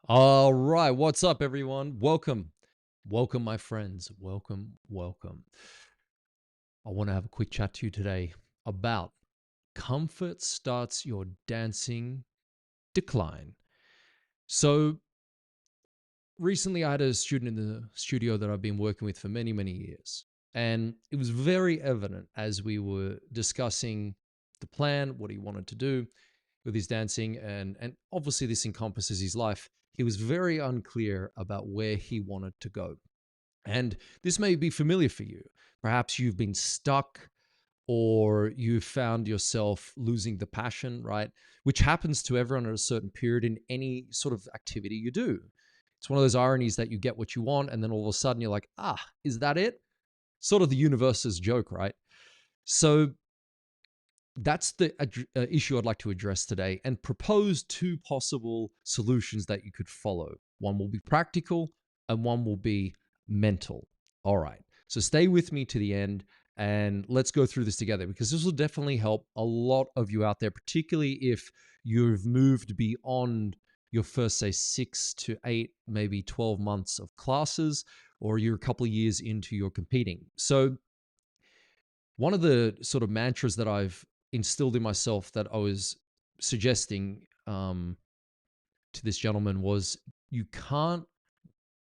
All right, what's up, everyone? Welcome. Welcome, my friends. Welcome, welcome. I want to have a quick chat to you today about comfort starts your dancing decline. So, recently I had a student in the studio that I've been working with for many, many years. And it was very evident as we were discussing the plan, what he wanted to do with his dancing, and obviously this encompasses his life. He was very unclear about where he wanted to go. And this may be familiar for you. Perhaps you've been stuck or you found yourself losing the passion, right? Which happens to everyone at a certain period in any sort of activity you do. It's one of those ironies that you get what you want, and then all of a sudden you're like, is that it? Sort of the universe's joke, right? So that's the issue I'd like to address today and propose two possible solutions that you could follow. One will be practical and one will be mental. All right. So stay with me to the end and let's go through this together because this will definitely help a lot of you out there, particularly if you've moved beyond your first, say, 6 to 8, maybe 12 months of classes, or you're a couple of years into your competing. So, one of the sort of mantras that I've instilled in myself that I was suggesting to this gentleman was you can't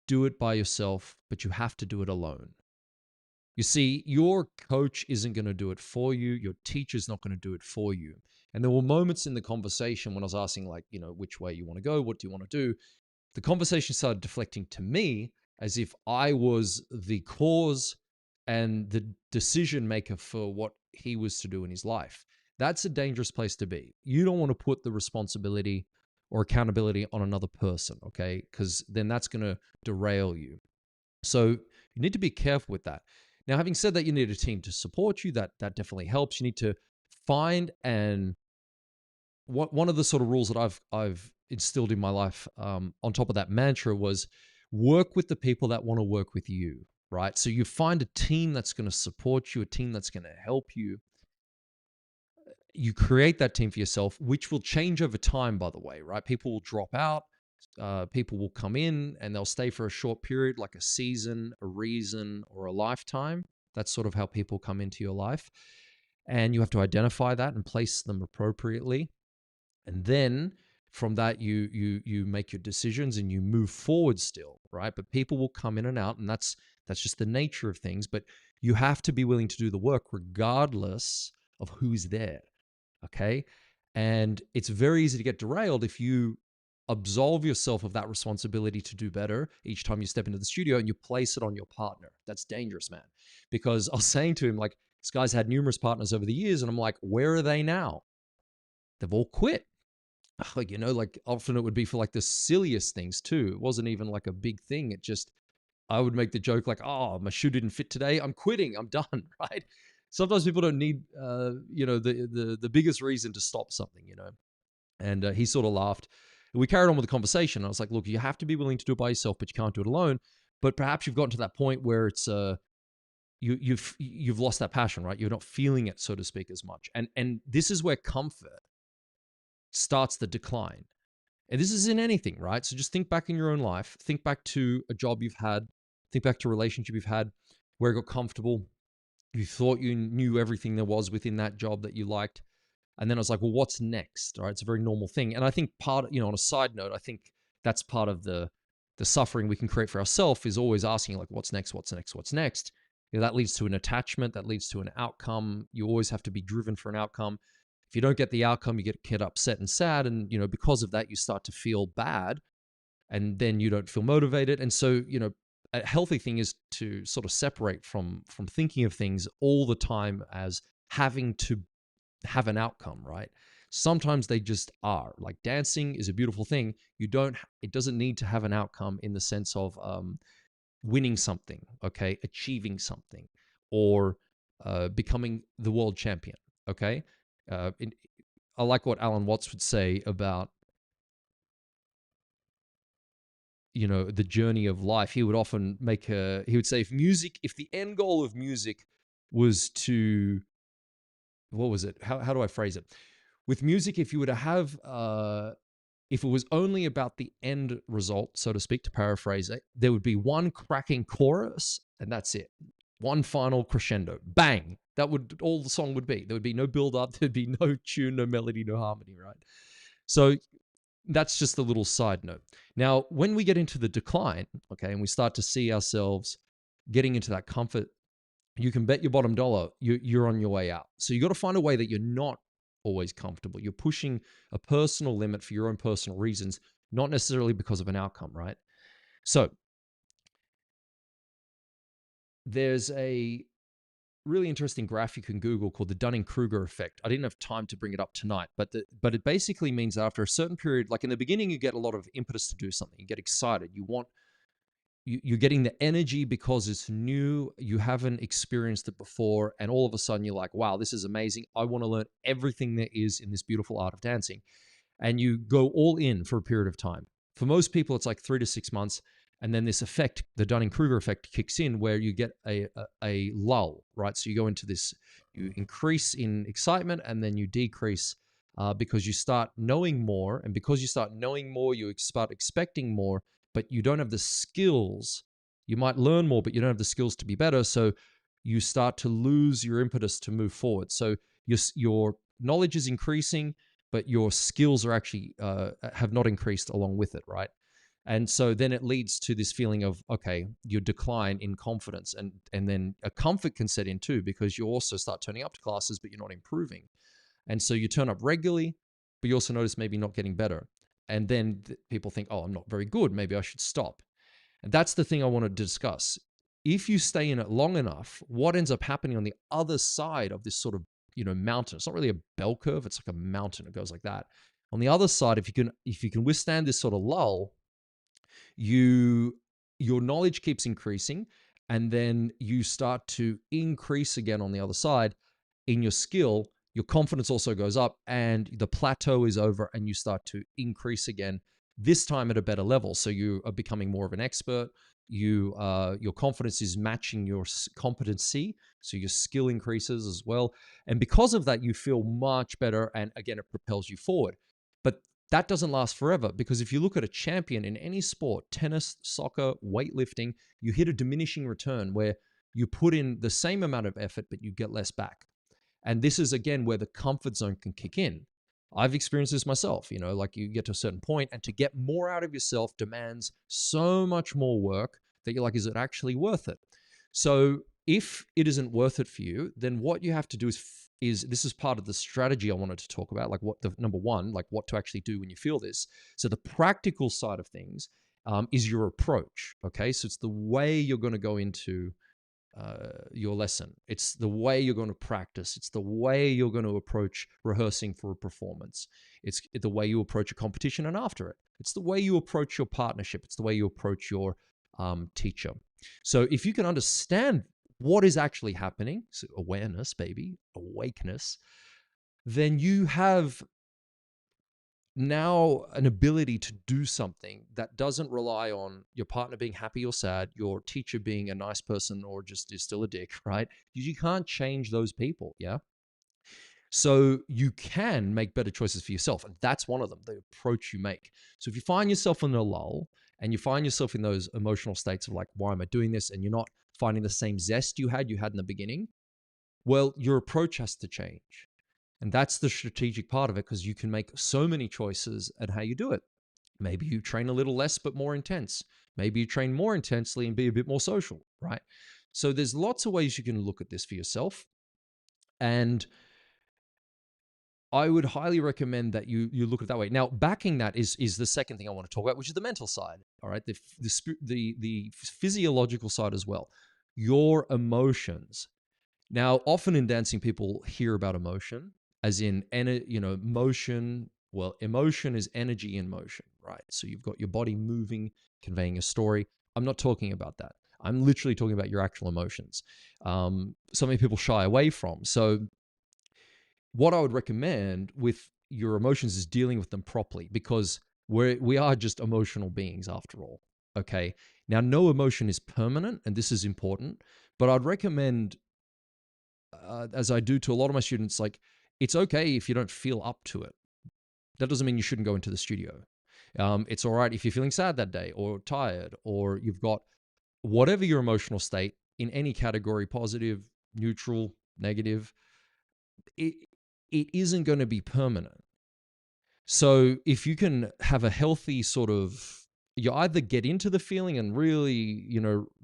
do it by yourself, but you have to do it alone. You see, your coach isn't going to do it for you. Your teacher's not going to do it for you. And there were moments in the conversation when I was asking, like, which way you want to go? What do you want to do? The conversation started deflecting to me as if I was the cause and the decision maker for what he was to do in his life. That's a dangerous place to be. You don't want to put the responsibility or accountability on another person, okay? Because then that's going to derail you. So you need to be careful with that. Now, having said that, you need a team to support you. That definitely helps. You need to find and one of the sort of rules that I've instilled in my life, on top of that mantra, was work with the people that want to work with you. Right. So you find a team that's going to support you, a team that's going to help you. You create that team for yourself, which will change over time, by the way. Right. People will drop out. People will come in and they'll stay for a short period, like a season, a reason, or a lifetime. That's sort of how people come into your life. And you have to identify that and place them appropriately, and then from that you make your decisions and you move forward still, right? But people will come in and out, and that's just the nature of things. But you have to be willing to do the work regardless of who's there. Okay. And it's very easy to get derailed if you absolve yourself of that responsibility to do better each time you step into the studio and you place it on your partner. That's dangerous, man. Because I was saying to him, like, this guy's had numerous partners over the years, and I'm like, where are they now? They've all quit. Like, like often it would be for like the silliest things too. It wasn't even like a big thing. It just, I would make the joke like, oh, my shoe didn't fit today. I'm quitting. I'm done. Right. Sometimes people don't need, the biggest reason to stop something, and he sort of laughed. We carried on with the conversation. I was like, look, you have to be willing to do it by yourself, but you can't do it alone. But perhaps you've gotten to that point where it's, you've lost that passion, right? You're not feeling it, so to speak, as much. And this is where comfort starts the decline. And this is in anything, right? So just think back in your own life. Think back to a job you've had. Think back to a relationship you've had where you got comfortable. You thought you knew everything there was within that job that you liked. And then I was like, well, what's next? All right. It's a very normal thing. And I think on a side note, I think that's part of the suffering we can create for ourselves is always asking, like, what's next? What's next? What's next? That leads to an attachment, that leads to an outcome. You always have to be driven for an outcome. If you don't get the outcome, you get upset and sad. And, because of that, you start to feel bad and then you don't feel motivated. And so, a healthy thing is to sort of separate from thinking of things all the time as having to have an outcome, right? Sometimes they just are. Like dancing is a beautiful thing. It doesn't need to have an outcome in the sense of winning something, okay, achieving something, or becoming the world champion, okay. Uh, in, I like what Alan Watts would say about the journey of life. He would often he would say, if the end goal of music was to, what was it? How do I phrase it? With music, if you were to have if it was only about the end result, so to speak, to paraphrase it, there would be one cracking chorus and that's it. One final crescendo, bang. That would all the song would be. There would be no build up, there'd be no tune, no melody, no harmony, right? So that's just a little side note. Now, when we get into the decline, okay, and we start to see ourselves getting into that comfort, you can bet your bottom dollar you're on your way out. So you got to find a way that you're not always comfortable. You're pushing a personal limit for your own personal reasons, not necessarily because of an outcome, right? So there's a really interesting graph you can Google called the Dunning-Kruger effect. I didn't have time to bring it up tonight, but it basically means that after a certain period, like in the beginning, you get a lot of impetus to do something. You get excited. You're getting the energy because it's new. You haven't experienced it before, and all of a sudden you're like, wow, this is amazing. I want to learn everything there is in this beautiful art of dancing. And you go all in for a period of time. For most people, it's like 3 to 6 months. And then this effect, the Dunning-Kruger effect, kicks in where you get a lull, right? So you go into this, you increase in excitement and then you decrease because you start knowing more. And because you start knowing more, you start expecting more, but you don't have the skills. You might learn more, but you don't have the skills to be better. So you start to lose your impetus to move forward. So your knowledge is increasing, but your skills are actually have not increased along with it, right? And so then it leads to this feeling of, okay, you decline in confidence, and then a comfort can set in too, because you also start turning up to classes, but you're not improving. And so you turn up regularly, but you also notice maybe not getting better. And then people think, oh, I'm not very good. Maybe I should stop. And that's the thing I want to discuss. If you stay in it long enough, what ends up happening on the other side of this sort of, mountain? It's not really a bell curve. It's like a mountain. It goes like that. On the other side, if you can withstand this sort of lull, your knowledge keeps increasing, and then you start to increase again on the other side in your skill. Your confidence also goes up, and the plateau is over, and you start to increase again, this time at a better level. So you are becoming more of an expert. Your confidence is matching your competency, so your skill increases as well. And because of that, you feel much better, and again, it propels you forward. But that doesn't last forever, because if you look at a champion in any sport, tennis, soccer, weightlifting, you hit a diminishing return where you put in the same amount of effort, but you get less back. And this is, again, where the comfort zone can kick in. I've experienced this myself, like you get to a certain point, and to get more out of yourself demands so much more work that you're like, is it actually worth it? So if it isn't worth it for you, then what you have to do is this is part of the strategy I wanted to talk about, like what the number one, like what to actually do when you feel this. So the practical side of things is your approach. Okay, so it's the way you're going to go into your lesson. It's the way you're going to practice. It's the way you're going to approach rehearsing for a performance. It's the way you approach a competition and after it. It's the way you approach your partnership. It's the way you approach your teacher. So if you can understand what is actually happening, so awareness, baby, awakeness, then you have now an ability to do something that doesn't rely on your partner being happy or sad, your teacher being a nice person or just is still a dick, right? You can't change those people, yeah? So you can make better choices for yourself. And that's one of them, the approach you make. So if you find yourself in a lull and you find yourself in those emotional states of like, why am I doing this? And you're not finding the same zest you had in the beginning, well, your approach has to change. And that's the strategic part of it, because you can make so many choices at how you do it. Maybe you train a little less, but more intense. Maybe you train more intensely and be a bit more social, right? So there's lots of ways you can look at this for yourself. And I would highly recommend that you look at it that way. Now, backing that is the second thing I want to talk about, which is the mental side. All right, the physiological side as well. Your emotions. Now, often in dancing, people hear about emotion as in motion. Well, emotion is energy in motion, right? So you've got your body moving, conveying a story. I'm not talking about that. I'm literally talking about your actual emotions. So many people shy away from. So what I would recommend with your emotions is dealing with them properly, because we are just emotional beings after all. Okay. Now, no emotion is permanent, and this is important, but I'd recommend, as I do to a lot of my students, like, it's okay if you don't feel up to it. That doesn't mean you shouldn't go into the studio. It's all right if you're feeling sad that day or tired, or you've got whatever your emotional state in any category, positive, neutral, negative, it, it isn't going to be permanent. So if you can have a healthy sort of, you either get into the feeling and really,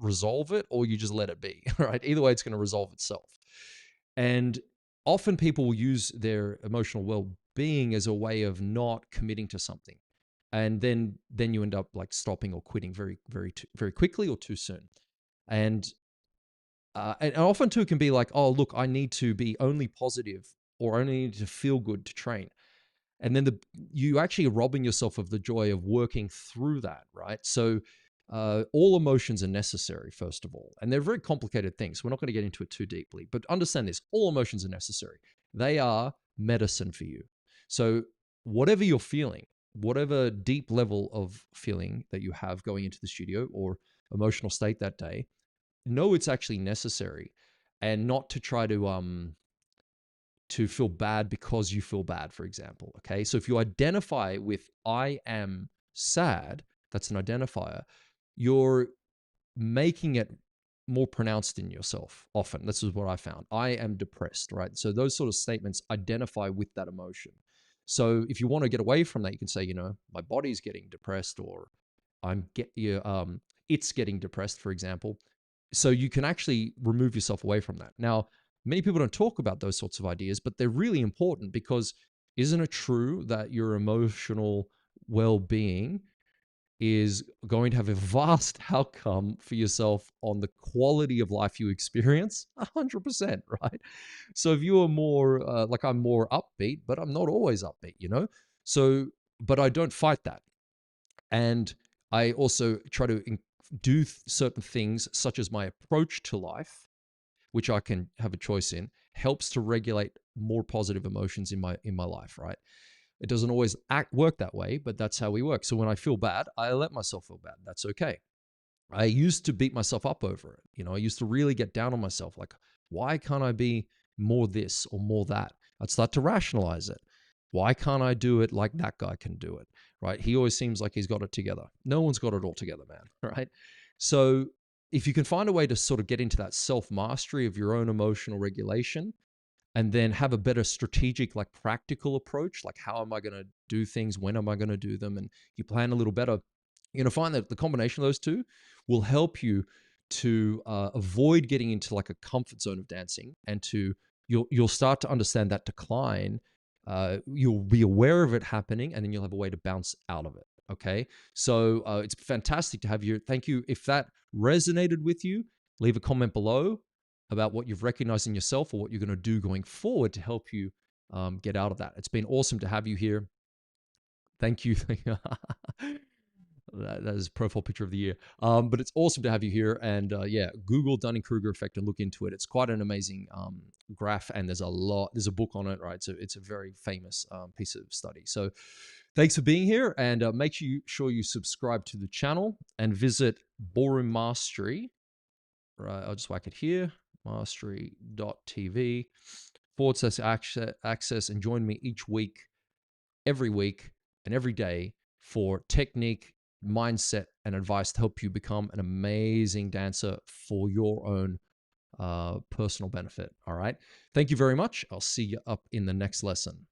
resolve it, or you just let it be, right? Either way, it's going to resolve itself. And often people will use their emotional well-being as a way of not committing to something. And then you end up like stopping or quitting very, very, very quickly or too soon. And and often too can be like, oh, look, I need to be only positive or only need to feel good to train. And then you actually are robbing yourself of the joy of working through that, right? So all emotions are necessary, first of all, and they're very complicated things. We're not going to get into it too deeply, but understand this: all emotions are necessary. They are medicine for you. So whatever you're feeling, whatever deep level of feeling that you have going into the studio or emotional state that day, know it's actually necessary, and not to try to feel bad because you feel bad, for example. Okay. So if you identify with I am sad, that's an identifier, you're making it more pronounced in yourself often. This is what I found. I am depressed, right? So those sort of statements identify with that emotion. So if you want to get away from that, you can say, my body's getting depressed, or it's getting depressed, for example. So you can actually remove yourself away from that. Now, many people don't talk about those sorts of ideas, but they're really important, because isn't it true that your emotional well-being is going to have a vast outcome for yourself on the quality of life you experience? 100%, right? So if you are more like, I'm more upbeat, but I'm not always upbeat. So, but I don't fight that. And I also try to do certain things, such as my approach to life, which I can have a choice in, helps to regulate more positive emotions in my life, right? It doesn't always work that way, but that's how we work. So when I feel bad, I let myself feel bad. That's okay. I used to beat myself up over it. I used to really get down on myself, like, why can't I be more this or more that? I'd start to rationalize it. Why can't I do it like that guy can do it, right? He always seems like he's got it together. No one's got it all together, man, right? So if you can find a way to sort of get into that self-mastery of your own emotional regulation, and then have a better strategic, like practical approach, like how am I going to do things? When am I going to do them? And you plan a little better, you're going to find that the combination of those two will help you to avoid getting into like a comfort zone of dancing, and you'll start to understand that decline. You'll be aware of it happening, and then you'll have a way to bounce out of it. Okay. So it's fantastic to have you. Thank you. If that resonated with you, leave a comment below about what you've recognized in yourself, or what you're going to do going forward to help you get out of that. It's been awesome to have you here. Thank you. That is profile picture of the year. But it's awesome to have you here. And yeah, Google Dunning-Kruger effect and look into it. It's quite an amazing graph, and there's a book on it, right? So it's a very famous piece of study. So thanks for being here, and make sure you subscribe to the channel and visit Ballroom Mastery. Right, I'll just whack it here, mastery.tv / access, and join me each week, every week, and every day for technique, mindset, and advice to help you become an amazing dancer for your own personal benefit. All right. Thank you very much. I'll see you up in the next lesson.